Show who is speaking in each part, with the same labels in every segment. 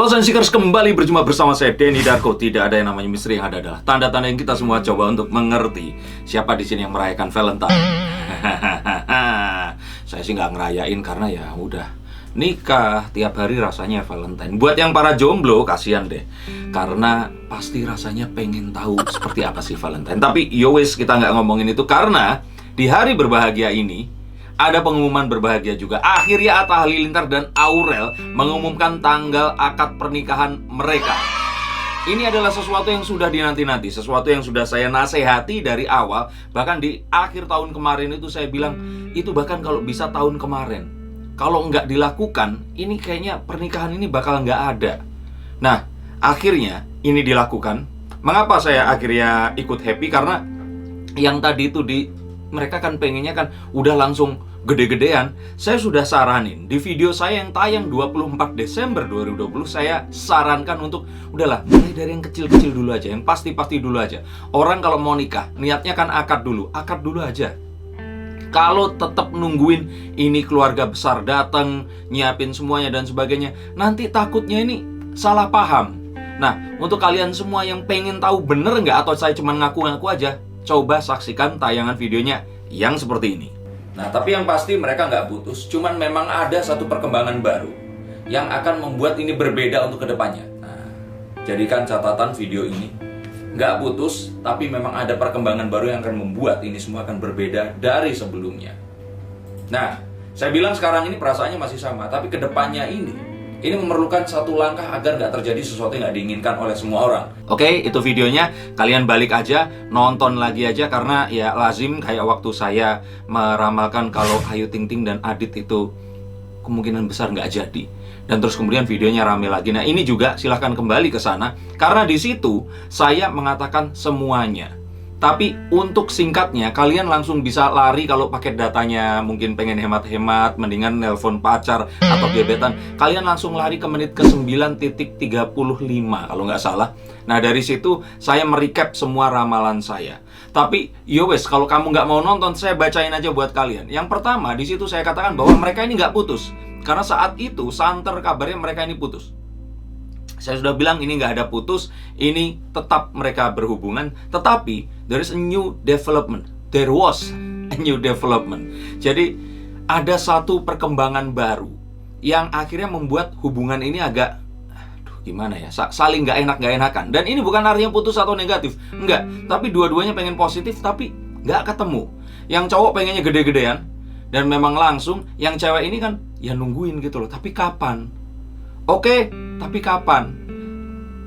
Speaker 1: Halo Sensikers, kembali berjumpa bersama saya Denny Darko. Tidak ada yang namanya misteri, yang ada adalah tanda-tanda yang kita semua coba untuk mengerti siapa di sini yang merayakan Valentine. Saya sih nggak ngerayain karena ya udah nikah tiap hari rasanya Valentine. Buat yang para jomblo kasihan deh, karena pasti rasanya pengen tahu seperti apa sih Valentine. Tapi yowes, kita nggak ngomongin itu karena di hari berbahagia ini ada pengumuman berbahagia juga. Akhirnya Atta Halilintar dan Aurel mengumumkan tanggal akad pernikahan mereka. Ini adalah sesuatu yang sudah dinanti-nanti, sesuatu yang sudah saya nasihati dari awal. Bahkan di akhir tahun kemarin itu saya bilang, itu bahkan kalau bisa tahun kemarin, kalau nggak dilakukan, ini kayaknya pernikahan ini bakal nggak ada. Nah, akhirnya ini dilakukan. Mengapa saya akhirnya ikut happy? Karena yang tadi itu mereka kan pengennya kan udah langsung gede-gedean. Saya sudah saranin di video saya yang tayang 24 Desember 2020, saya sarankan untuk udahlah mulai dari yang kecil-kecil dulu aja, yang pasti-pasti dulu aja. Orang kalau mau nikah niatnya kan akad dulu aja. Kalau tetap nungguin ini keluarga besar datang, nyiapin semuanya dan sebagainya, nanti takutnya ini salah paham. Nah, untuk kalian semua yang pengen tahu bener nggak atau saya cuma ngaku-ngaku aja, coba saksikan tayangan videonya yang seperti ini. Nah, tapi yang pasti mereka nggak putus, cuman memang ada satu perkembangan baru yang akan membuat ini berbeda untuk kedepannya. Nah, jadikan catatan video ini. Nggak putus, tapi memang ada perkembangan baru yang akan membuat ini semua akan berbeda dari sebelumnya. Nah, saya bilang sekarang ini perasaannya masih sama, tapi kedepannya ini memerlukan satu langkah agar nggak terjadi sesuatu yang nggak diinginkan oleh semua orang. Oke, itu videonya. Kalian balik aja, nonton lagi aja. Karena ya lazim kayak waktu saya meramalkan kalau Ayu Ting Ting dan Adit itu kemungkinan besar nggak jadi. Dan terus kemudian videonya rame lagi. Nah, ini juga silahkan kembali ke sana. Karena di situ saya mengatakan semuanya. Tapi untuk singkatnya, kalian langsung bisa lari kalau pakai datanya mungkin pengen hemat-hemat, mendingan nelpon pacar atau gebetan. Kalian langsung lari ke menit ke 9.35 kalau nggak salah. Nah, dari situ saya merecap semua ramalan saya. Tapi yowes, kalau kamu nggak mau nonton, saya bacain aja buat kalian. Yang pertama, di situ saya katakan bahwa mereka ini nggak putus. Karena saat itu santer kabarnya mereka ini putus. Saya sudah bilang ini nggak ada putus, ini tetap mereka berhubungan. Tetapi there is a new development. There was a new development. Jadi ada satu perkembangan baru yang akhirnya membuat hubungan ini agak gimana ya, saling nggak enakan. Dan ini bukan artinya putus atau negatif, enggak. Tapi dua-duanya pengen positif tapi nggak ketemu. Yang cowok pengennya gede-gedean dan memang langsung. Yang cewek ini kan ya nungguin gitu loh. Tapi kapan? Oke, tapi kapan?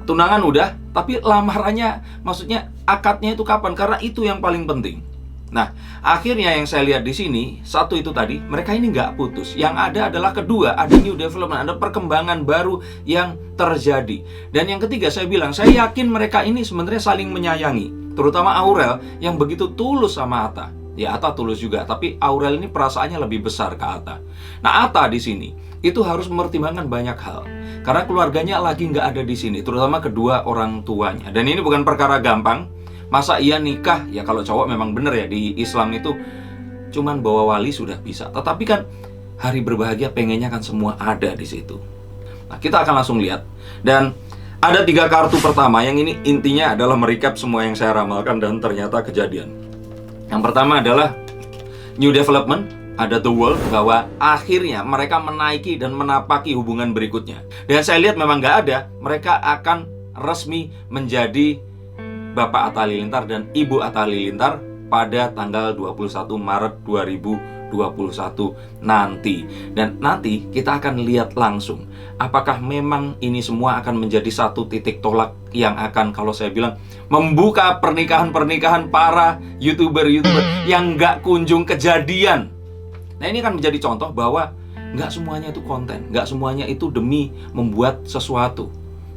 Speaker 1: Tunangan udah, tapi lamarannya, maksudnya akadnya itu kapan? Karena itu yang paling penting. Nah, akhirnya yang saya lihat di sini, satu itu tadi, mereka ini nggak putus. Yang ada adalah kedua, ada new development, ada perkembangan baru yang terjadi. Dan yang ketiga, saya bilang, saya yakin mereka ini sebenarnya saling menyayangi. Terutama Aurel yang begitu tulus sama Atta. Ya, Atta tulus juga, tapi Aurel ini perasaannya lebih besar ke Atta. Nah, Atta di sini itu harus mempertimbangkan banyak hal. Karena keluarganya lagi nggak ada di sini, terutama kedua orang tuanya. Dan ini bukan perkara gampang. Masa iya nikah? Ya kalau cowok memang bener ya, di Islam itu cuman bawa wali sudah bisa. Tetapi kan hari berbahagia pengennya kan semua ada di situ. Nah, kita akan langsung lihat. Dan ada 3 kartu pertama yang ini intinya adalah merecap semua yang saya ramalkan dan ternyata kejadian. Yang pertama adalah new development. Ada the world, bahwa akhirnya mereka menaiki dan menapaki hubungan berikutnya. Dan saya lihat memang nggak ada, mereka akan resmi menjadi Bapak Atta Halilintar dan Ibu Atta Halilintar pada tanggal 21 Maret 2021 nanti. Dan nanti kita akan lihat langsung apakah memang ini semua akan menjadi satu titik tolak yang akan, kalau saya bilang, membuka pernikahan-pernikahan para YouTuber yang nggak kunjung kejadian. Nah, ini akan menjadi contoh bahwa nggak semuanya itu konten, nggak semuanya itu demi membuat sesuatu.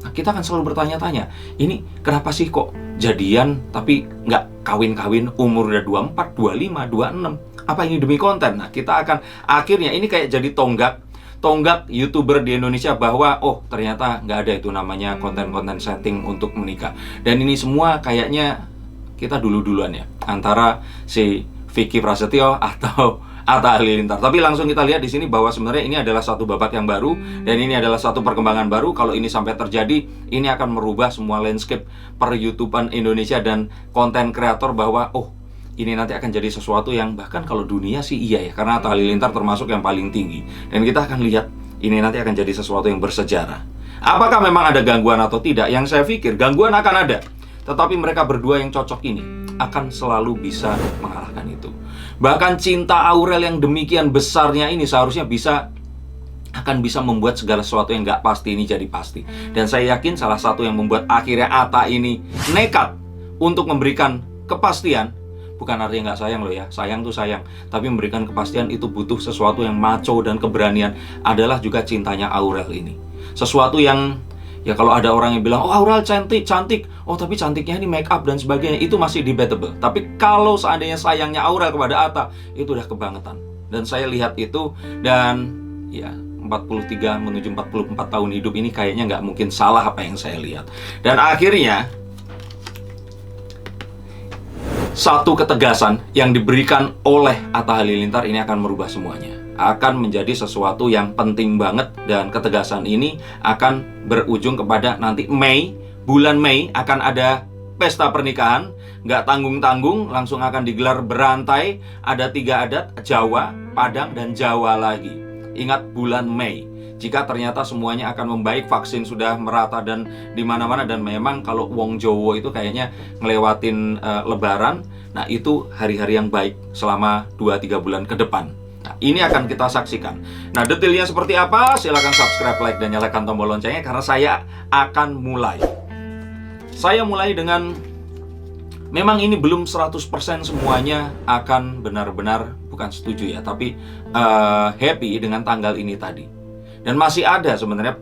Speaker 1: Nah, kita akan selalu bertanya-tanya, ini kenapa sih kok jadian tapi nggak kawin-kawin umur udah 24, 25, 26? Apa ini demi konten? Nah, kita akan akhirnya ini kayak jadi tonggak YouTuber di Indonesia bahwa oh ternyata nggak ada itu namanya konten-konten setting untuk menikah. Dan ini semua kayaknya kita dulu-duluan ya, antara si Vicky Prasetyo atau Atta Halilintar. Tapi langsung kita lihat di sini bahwa sebenarnya ini adalah satu babak yang baru dan ini adalah satu perkembangan baru. Kalau ini sampai terjadi, ini akan merubah semua landscape per YouTubean Indonesia dan konten kreator, bahwa ini nanti akan jadi sesuatu yang bahkan kalau dunia sih iya ya, karena Atta Halilintar termasuk yang paling tinggi. Dan kita akan lihat ini nanti akan jadi sesuatu yang bersejarah. Apakah memang ada gangguan atau tidak? Yang saya pikir gangguan akan ada, tetapi mereka berdua yang cocok ini akan selalu bisa mengalahkan itu. Bahkan cinta Aurel yang demikian besarnya ini seharusnya akan bisa membuat segala sesuatu yang nggak pasti ini jadi pasti. Dan saya yakin salah satu yang membuat akhirnya Atta ini nekat untuk memberikan kepastian, bukan artinya nggak sayang loh ya, sayang tuh sayang, tapi memberikan kepastian itu butuh sesuatu yang maco dan keberanian, adalah juga cintanya Aurel ini. Sesuatu yang ya kalau ada orang yang bilang, Aurel cantik, tapi cantiknya ini make up dan sebagainya, itu masih debatable. Tapi kalau seandainya sayangnya Aurel kepada Atta, itu udah kebangetan. Dan saya lihat itu, dan ya 43 menuju 44 tahun hidup ini kayaknya nggak mungkin salah apa yang saya lihat. Dan akhirnya satu ketegasan yang diberikan oleh Atta Halilintar ini akan merubah semuanya, akan menjadi sesuatu yang penting banget. Dan ketegasan ini akan berujung kepada nanti bulan Mei akan ada pesta pernikahan, nggak tanggung-tanggung, langsung akan digelar berantai. Ada 3 adat, Jawa, Padang, dan Jawa lagi. Ingat, bulan Mei. Jika ternyata semuanya akan membaik, vaksin sudah merata dan di mana-mana, dan memang kalau wong Jowo itu kayaknya ngelewatin Lebaran, nah itu hari-hari yang baik selama 2-3 bulan ke depan. Nah, ini akan kita saksikan. Nah, detailnya seperti apa? Silahkan subscribe, like, dan nyalakan tombol loncengnya, karena saya akan mulai. Saya mulai dengan, memang ini belum 100% semuanya akan benar-benar, bukan setuju ya, tapi happy dengan tanggal ini tadi. Dan masih ada sebenarnya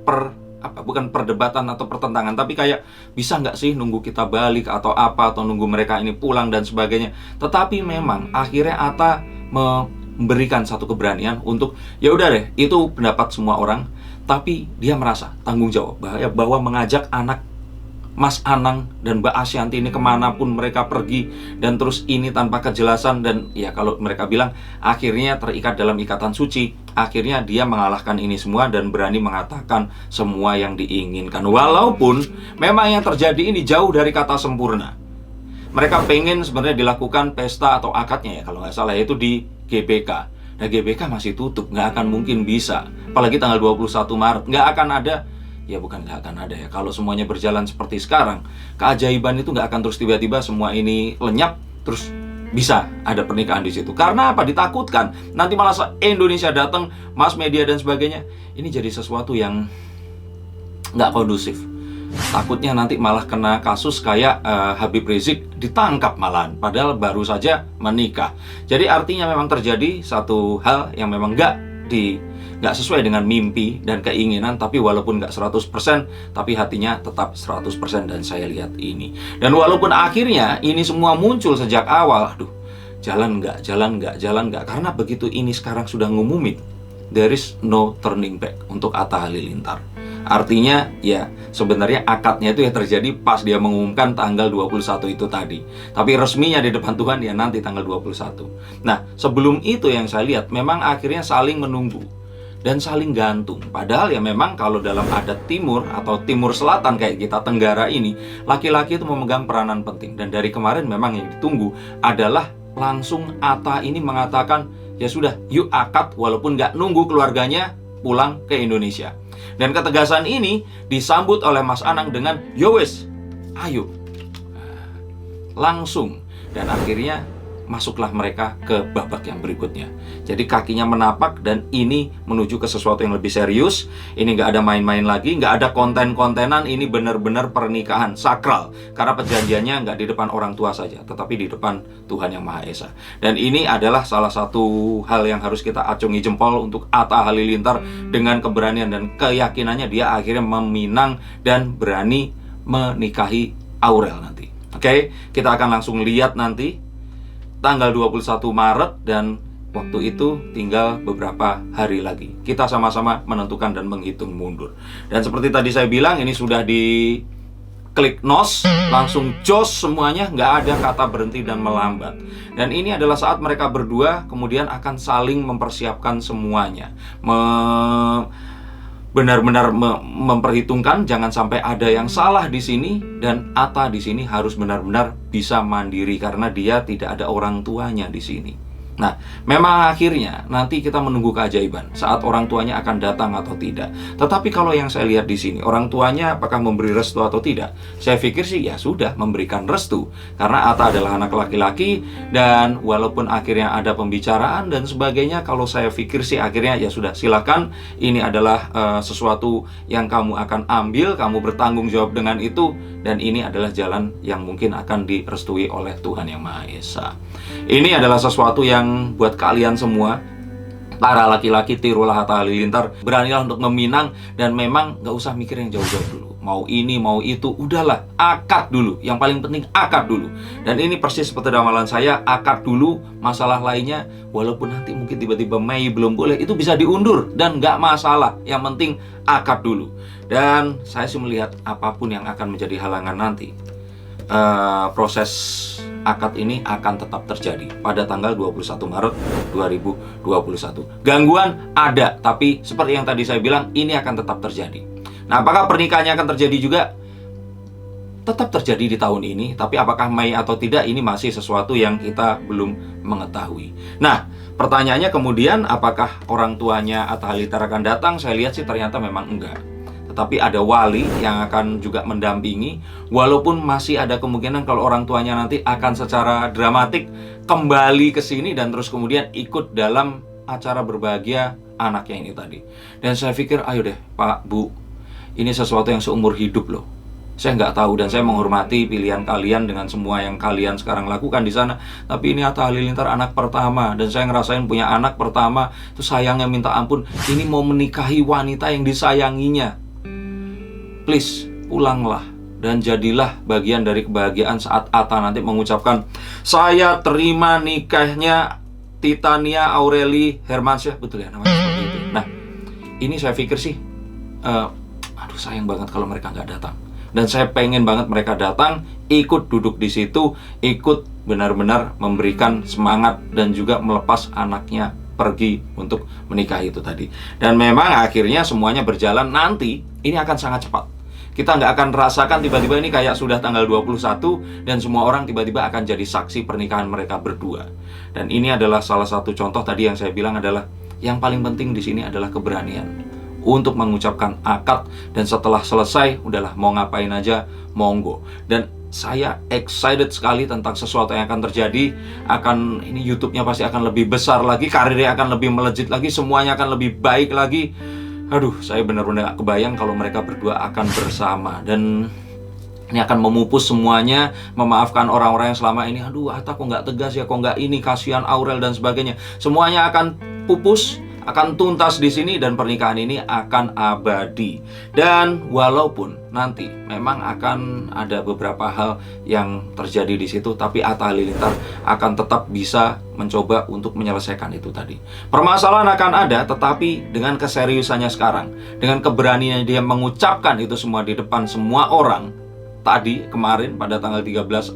Speaker 1: bukan perdebatan atau pertentangan, tapi kayak bisa nggak sih nunggu kita balik atau apa, atau nunggu mereka ini pulang dan sebagainya. Tetapi memang akhirnya Atta memberikan satu keberanian untuk, ya udah deh, itu pendapat semua orang, tapi dia merasa tanggung jawab bahwa mengajak anak Mas Anang dan Mbak Asyanti ini kemanapun mereka pergi, dan terus ini tanpa kejelasan, dan ya kalau mereka bilang akhirnya terikat dalam ikatan suci, akhirnya dia mengalahkan ini semua dan berani mengatakan semua yang diinginkan. Walaupun memang yang terjadi ini jauh dari kata sempurna. Mereka pengen sebenarnya dilakukan pesta atau akadnya ya kalau nggak salah, yaitu di GBK. Nah, GBK masih tutup, nggak akan mungkin bisa. Apalagi tanggal 21 Maret, nggak akan ada. Ya bukan nggak akan ada ya, kalau semuanya berjalan seperti sekarang, keajaiban itu nggak akan terus tiba-tiba semua ini lenyap terus bisa ada pernikahan di situ. Karena apa? Ditakutkan nanti malah Indonesia datang, mass media dan sebagainya, ini jadi sesuatu yang nggak kondusif. Takutnya nanti malah kena kasus kayak Habib Rizik ditangkap malahan, padahal baru saja menikah. Jadi artinya memang terjadi satu hal yang memang nggak sesuai dengan mimpi dan keinginan, tapi walaupun nggak 100%, tapi hatinya tetap 100%, dan saya lihat ini. Dan walaupun akhirnya ini semua muncul sejak awal, jalan nggak, karena begitu ini sekarang sudah ngumumin, there is no turning back untuk Atta Halilintar. Artinya ya sebenarnya akadnya itu ya terjadi pas dia mengumumkan tanggal 21 itu tadi. Tapi resminya di depan Tuhan ya nanti tanggal 21. Nah, sebelum itu yang saya lihat memang akhirnya saling menunggu dan saling gantung. Padahal ya memang kalau dalam adat timur atau timur selatan kayak kita Tenggara ini, laki-laki itu memegang peranan penting. Dan dari kemarin memang yang ditunggu adalah langsung Atta ini mengatakan, ya sudah, yuk akad, walaupun nggak nunggu keluarganya pulang ke Indonesia. Dan ketegasan ini disambut oleh Mas Anang dengan, yowes, ayo, langsung. Dan akhirnya masuklah mereka ke babak yang berikutnya. Jadi kakinya menapak dan ini menuju ke sesuatu yang lebih serius. Ini nggak ada main-main lagi, nggak ada konten-kontenan. Ini benar-benar pernikahan sakral. Karena perjanjiannya nggak di depan orang tua saja, tetapi di depan Tuhan Yang Maha Esa. Dan ini adalah salah satu hal yang harus kita acungi jempol untuk Atta Halilintar dengan keberanian dan keyakinannya dia akhirnya meminang dan berani menikahi Aurel nanti. Oke, kita akan langsung lihat nanti tanggal 21 Maret dan waktu itu tinggal beberapa hari lagi. Kita sama-sama menentukan dan menghitung mundur. Dan seperti tadi saya bilang, ini sudah klik nos, langsung jos semuanya, nggak ada kata berhenti dan melambat. Dan ini adalah saat mereka berdua kemudian akan saling mempersiapkan semuanya, benar-benar memperhitungkan jangan sampai ada yang salah di sini, dan Atta di sini harus benar-benar bisa mandiri karena dia tidak ada orang tuanya di sini. Nah, memang akhirnya nanti kita menunggu keajaiban saat orang tuanya akan datang atau tidak. Tetapi kalau yang saya lihat di sini, orang tuanya apakah memberi restu atau tidak? Saya pikir sih ya sudah memberikan restu, karena Atta adalah anak laki-laki, dan walaupun akhirnya ada pembicaraan dan sebagainya, kalau saya pikir sih akhirnya ya sudah, silakan, ini adalah sesuatu yang kamu akan ambil, kamu bertanggung jawab dengan itu, dan ini adalah jalan yang mungkin akan direstui oleh Tuhan Yang Maha Esa. Ini adalah sesuatu yang buat kalian semua, para laki-laki, tirulah Atta Halilintar, beranilah untuk meminang, dan memang gak usah mikir yang jauh-jauh dulu. Mau ini, mau itu, udahlah, akad dulu. Yang paling penting akad dulu. Dan ini persis seperti ramalan saya, akad dulu, masalah lainnya, walaupun nanti mungkin tiba-tiba Mei belum boleh, itu bisa diundur, dan gak masalah. Yang penting akad dulu. Dan saya sih melihat apapun yang akan menjadi halangan nanti, proses akad ini akan tetap terjadi pada tanggal 21 Maret 2021. Gangguan ada, tapi seperti yang tadi saya bilang, ini akan tetap terjadi. Nah, apakah pernikahannya akan terjadi juga? Tetap terjadi di tahun ini, tapi apakah Mei atau tidak, ini masih sesuatu yang kita belum mengetahui. Nah, pertanyaannya kemudian, apakah orang tuanya Atta Halilintar akan datang? Saya lihat sih ternyata memang enggak. Tetapi ada wali yang akan juga mendampingi, walaupun masih ada kemungkinan kalau orang tuanya nanti akan secara dramatik kembali ke sini dan terus kemudian ikut dalam acara berbahagia anaknya ini tadi. Dan saya pikir, ayo deh Pak, Bu, ini sesuatu yang seumur hidup loh. Saya nggak tahu, dan saya menghormati pilihan kalian dengan semua yang kalian sekarang lakukan di sana. Tapi ini Atta Halilintar anak pertama, dan saya ngerasain punya anak pertama itu sayangnya minta ampun. Ini mau menikahi wanita yang disayanginya. Please, pulanglah dan jadilah bagian dari kebahagiaan saat Atta nanti mengucapkan, saya terima nikahnya Titania Aureli Hermansyah, betul ya namanya seperti itu. Nah, ini saya pikir sih, aduh sayang banget kalau mereka nggak datang. Dan saya pengen banget mereka datang, ikut duduk di situ, ikut benar-benar memberikan semangat dan juga melepas anaknya pergi untuk menikahi itu tadi. Dan memang akhirnya semuanya berjalan nanti, ini akan sangat cepat. Kita nggak akan rasakan tiba-tiba ini kayak sudah tanggal 21 dan semua orang tiba-tiba akan jadi saksi pernikahan mereka berdua. Dan ini adalah salah satu contoh tadi yang saya bilang adalah yang paling penting di sini adalah keberanian untuk mengucapkan akad, dan setelah selesai udahlah mau ngapain aja monggo. Dan saya excited sekali tentang sesuatu yang akan terjadi. Ini YouTube-nya pasti akan lebih besar lagi, karirnya akan lebih melejit lagi, semuanya akan lebih baik lagi. Aduh, saya benar-benar gak kebayang kalau mereka berdua akan bersama. Dan ini akan memupus semuanya, memaafkan orang-orang yang selama ini, aduh Atta kok gak tegas ya, kok gak ini, kasihan Aurel dan sebagainya. Semuanya akan pupus, akan tuntas di sini, dan pernikahan ini akan abadi. Dan walaupun nanti memang akan ada beberapa hal yang terjadi di situ, tapi Atta Halilintar akan tetap bisa mencoba untuk menyelesaikan itu tadi. Permasalahan akan ada, tetapi dengan keseriusannya sekarang, dengan keberanian dia mengucapkan itu semua di depan semua orang tadi kemarin pada tanggal 13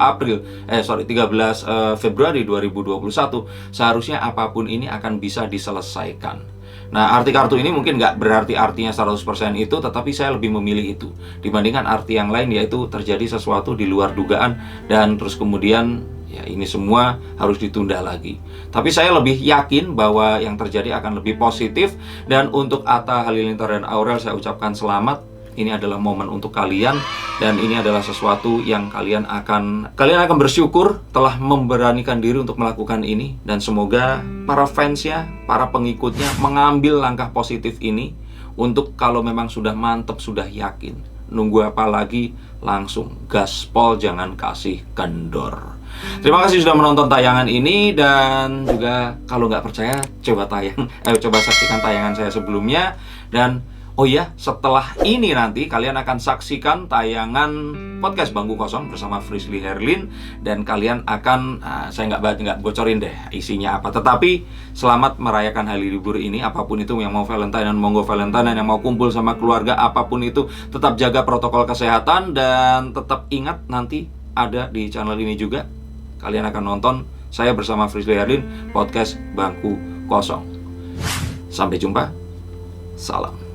Speaker 1: Februari 2021, seharusnya apapun ini akan bisa diselesaikan. Nah, arti kartu ini mungkin nggak berarti artinya 100% itu, tetapi saya lebih memilih itu dibandingkan arti yang lain, yaitu terjadi sesuatu di luar dugaan dan terus kemudian ya ini semua harus ditunda lagi. Tapi saya lebih yakin bahwa yang terjadi akan lebih positif. Dan untuk Atta Halilintar dan Aurel, saya ucapkan selamat. Ini adalah momen untuk kalian, dan ini adalah sesuatu yang kalian akan bersyukur telah memberanikan diri untuk melakukan ini. Dan semoga para fansnya, para pengikutnya mengambil langkah positif ini untuk kalau memang sudah mantep, sudah yakin, nunggu apa lagi, langsung gaspol, jangan kasih kendor. Terima kasih sudah menonton tayangan ini, dan juga kalau nggak percaya coba saksikan tayangan saya sebelumnya. Dan Oh iya, setelah ini nanti kalian akan saksikan tayangan podcast Bangku Kosong bersama Frisly Herlin, dan kalian akan, saya nggak bocorin deh isinya apa. Tetapi selamat merayakan hari libur ini, apapun itu, yang mau Valentine, monggo Valentine, yang mau kumpul sama keluarga, apapun itu, tetap jaga protokol kesehatan dan tetap ingat nanti ada di channel ini juga. Kalian akan nonton saya bersama Frisly Herlin podcast Bangku Kosong. Sampai jumpa. Salam.